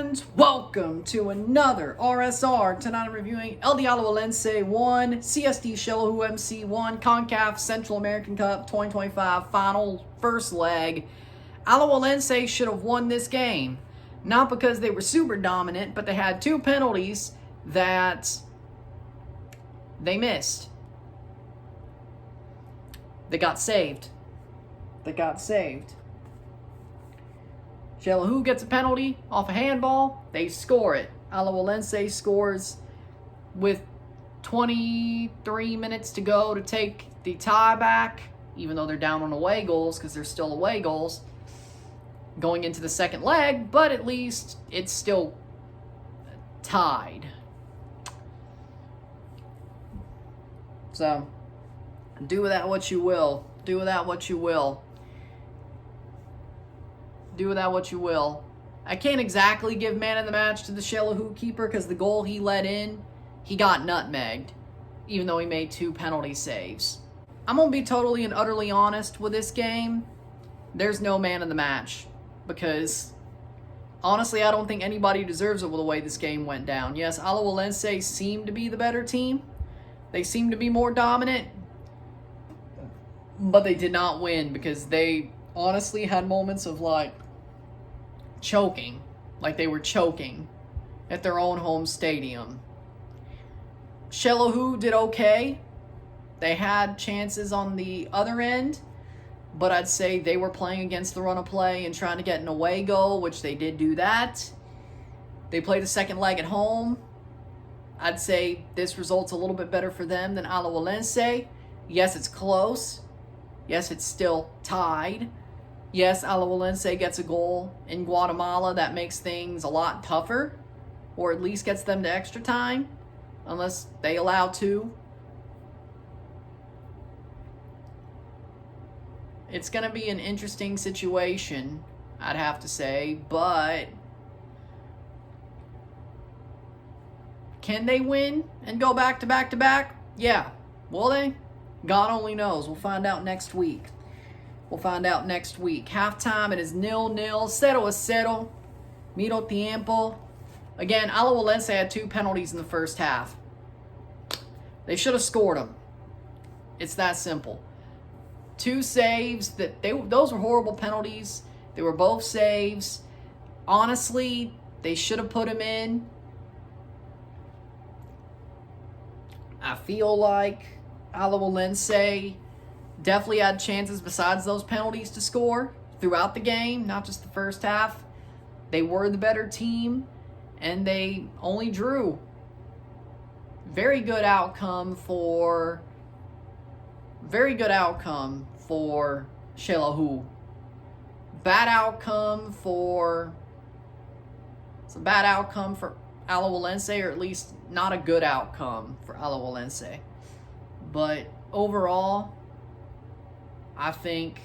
And welcome to another RSR. Tonight I'm reviewing Alajuelense 1, CSD Xelajú MC 1, CONCACAF Central American Cup 2025 final first leg. Alajuelense should have won this game. Not because they were super dominant, but they had two penalties that they missed. They got saved. Xelajú gets a penalty off a handball. They score it. Alajuelense scores with 23 minutes to go to take the tie back, even though they're down on away goals because they're still away goals going into the second leg, but at least it's still tied. So, do with that what you will. Do with that what you will. Do with that what you will. I can't exactly give man of the match to the Xelajú keeper because the goal he let in, he got nutmegged, even though he made two penalty saves. I'm going to be totally and utterly honest with this game. There's no man of the match because, honestly, I don't think anybody deserves it with the way this game went down. Yes, Alajuelense seemed to be the better team. They seemed to be more dominant, but they did not win because they honestly had moments of choking, like they were choking at their own home stadium. Xelajú did okay. They had chances on the other end, but I'd say they were playing against the run of play and trying to get an away goal, which they did do that. They played the second leg at home. I'd say this result's a little bit better for them than Alajuelense. Yes, it's close. Yes, it's still tied. Yes, Alajuelense gets a goal in Guatemala that makes things a lot tougher, or at least gets them to extra time, unless they allow two. It's going to be an interesting situation, I'd have to say, but can they win and go back to back to back? Yeah. Will they? God only knows. We'll find out next week. Halftime, it is 0-0, 0-0. Medio tiempo. Again, Alajuelense had two penalties in the first half. They should have scored them. It's that simple. Two saves, those were horrible penalties. They were both saves. Honestly, they should have put them in. I feel like Alajuelense definitely had chances besides those penalties to score throughout the game, not just the first half. They were the better team, and they only drew. Very good outcome for Xelajú. Bad outcome for Alajuelense, or at least not a good outcome for Alajuelense. But overall, I think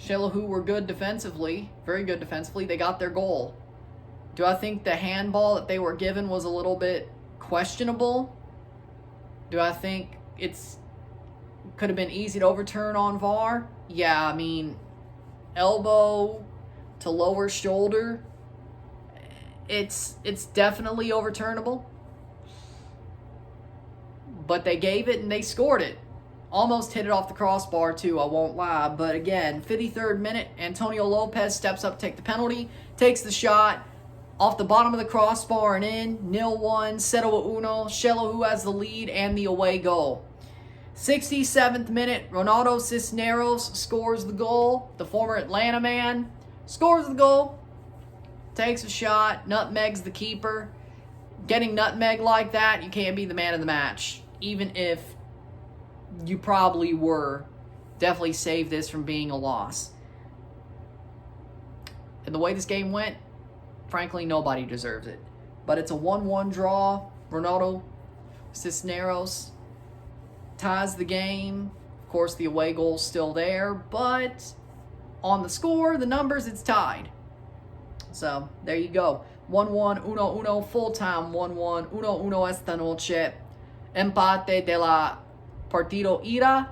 Xelajú were good defensively, very good defensively. They got their goal. Do I think the handball that they were given was a little bit questionable? Do I think could have been easy to overturn on VAR? Yeah, I mean, elbow to lower shoulder, it's definitely overturnable. But they gave it and they scored it. Almost hit it off the crossbar too, I won't lie. But again, 53rd minute, Antonio Lopez steps up to take the penalty, takes the shot off the bottom of the crossbar and in. 0-1, 0-1. Xelajú has the lead and the away goal. 67th minute, Ronaldo Cisneros scores the goal. The former Atlanta man scores the goal, takes a shot, nutmegs the keeper. Getting nutmegged like that, you can't be the man of the match. Even if you probably were, definitely save this from being a loss. And the way this game went, frankly, nobody deserves it. But it's a 1-1 draw. Ronaldo Cisneros ties the game. Of course, the away goal's still there, but on the score, the numbers, it's tied. So, there you go. 1-1, 1-1, full-time 1-1, 1-1 esta noche. Empate de la partido ida.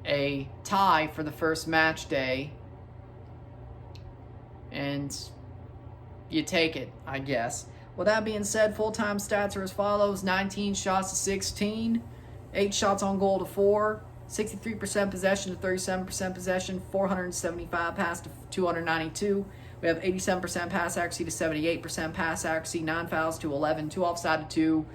A tie for the first match day. and you take it, I guess. With that being said, full-time stats are as follows: 19 shots to 16, 8 shots on goal to 4, 63% possession to 37% possession, 475 pass to 292. We have 87% pass accuracy to 78% pass accuracy, 9 fouls to 11, 2 offside to 2,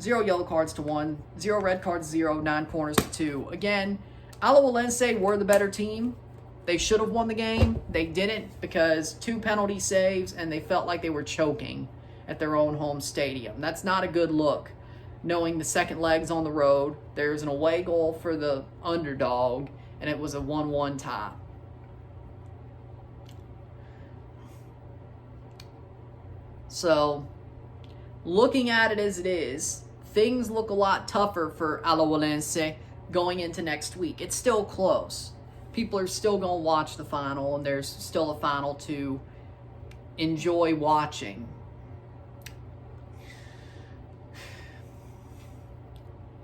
0 yellow cards to 1, 0 red cards to 0, 9 corners to 2. Again, Alajuelense were the better team. They should have won the game. They didn't because 2 penalty saves, and they felt like they were choking at their own home stadium. That's not a good look, knowing the second leg's on the road. There's an away goal for the underdog, and it was a 1-1 tie. So, looking at it as it is, things look a lot tougher for Alajuelense going into next week. It's still close. People are still going to watch the final, and there's still a final to enjoy watching.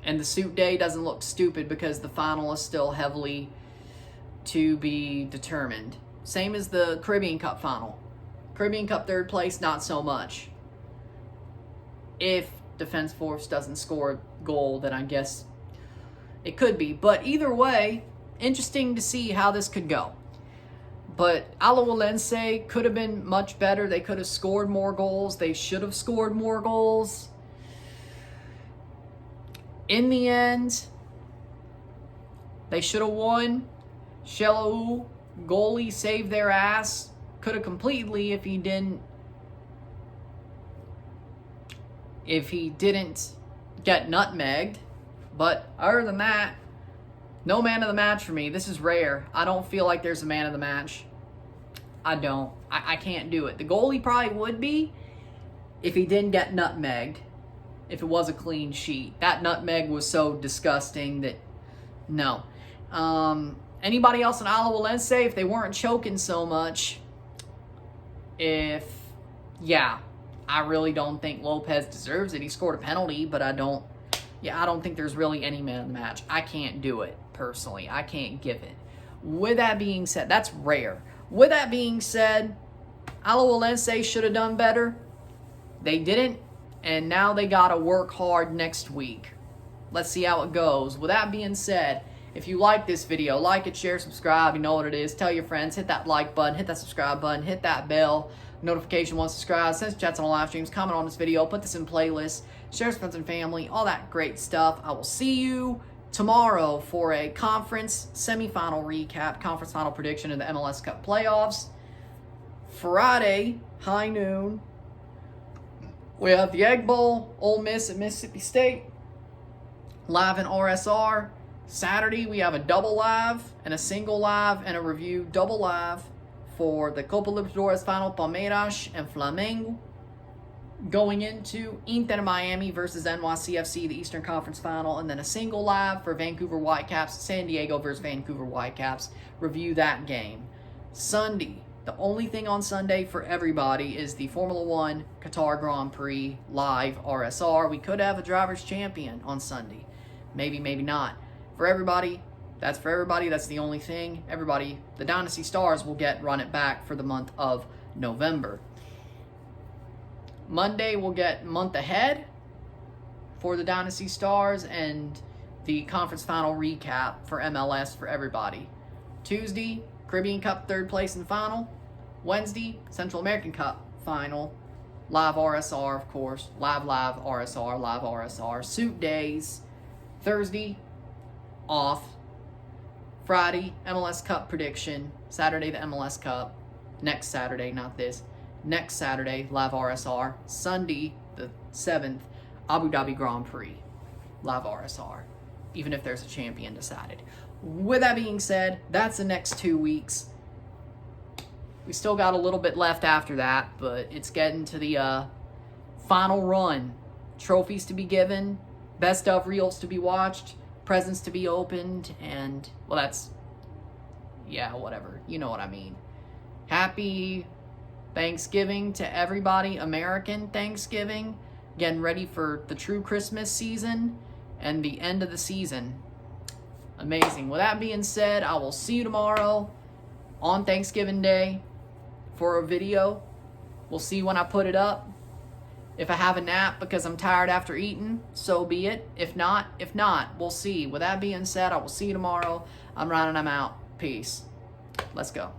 And the suit day doesn't look stupid because the final is still heavily to be determined. Same as the Caribbean Cup final. Caribbean Cup third place, not so much. If Defense Force doesn't score a goal, then I guess it could be. But either way, interesting to see how this could go. But Alajuelense could have been much better. They could have scored more goals. They should have scored more goals. In the end, they should have won. Xelajú, goalie, saved their ass. Could have completely if he didn't get nutmegged. But other than that, no man of the match for me. This is rare. I don't feel like there's a man of the match. I don't. I can't do it. The goalie probably would be if he didn't get nutmegged. If it was a clean sheet. That nutmeg was so disgusting that no. Anybody else in Alajuelense, if they weren't choking so much, I really don't think Lopez deserves it. He scored a penalty, but I don't think there's really any man of the match. I can't do it, personally. I can't give it. With that being said, that's rare. With that being said, Alajuelense should have done better. They didn't, and now they got to work hard next week. Let's see how it goes. With that being said, if you like this video, like it, share, subscribe. You know what it is. Tell your friends. Hit that like button. Hit that subscribe button. Hit that bell notification once subscribed. Send chats on live streams. Comment on this video. Put this in playlists. Share with friends and family. All that great stuff. I will see you tomorrow for a conference semifinal recap. Conference final prediction of the MLS Cup playoffs. Friday, high noon, we have the Egg Bowl, Ole Miss at Mississippi State, live in RSR. Saturday, we have a double live and a single live and a review double live for the Copa Libertadores final, Palmeiras and Flamengo. Going into Inter Miami versus NYCFC, the Eastern Conference final, and then a single live for Vancouver Whitecaps, San Diego versus Vancouver Whitecaps. Review that game. Sunday, the only thing on Sunday for everybody is the Formula One Qatar Grand Prix live RSR. We could have a driver's champion on Sunday. Maybe, maybe not. For everybody, that's the only thing. Everybody, the Dynasty Stars will run it back for the month of November. Monday, we'll get month ahead for the Dynasty Stars and the conference final recap for MLS for everybody. Tuesday, Caribbean Cup third place and final. Wednesday, Central American Cup final. Live RSR, of course. Live RSR. Suit days. Thursday, off. Friday, MLS Cup prediction. Saturday, the MLS Cup. Next Saturday, not this. Next Saturday, live RSR. Sunday, the 7th, Abu Dhabi Grand Prix. Live RSR. Even if there's a champion decided. With that being said, that's the next 2 weeks. We still got a little bit left after that, but it's getting to the final run. Trophies to be given, best of reels to be watched, presents to be opened, and, well, that's, yeah, whatever. You know what I mean. Happy Thanksgiving to everybody. American Thanksgiving. Getting ready for the true Christmas season and the end of the season. Amazing. With that being said, I will see you tomorrow on Thanksgiving Day. for a video. We'll see when I put it up. If I have a nap because I'm tired after eating, so be it. If not, we'll see. With that being said, I will see you tomorrow. I'm Ryan and I'm out. Peace. Let's go.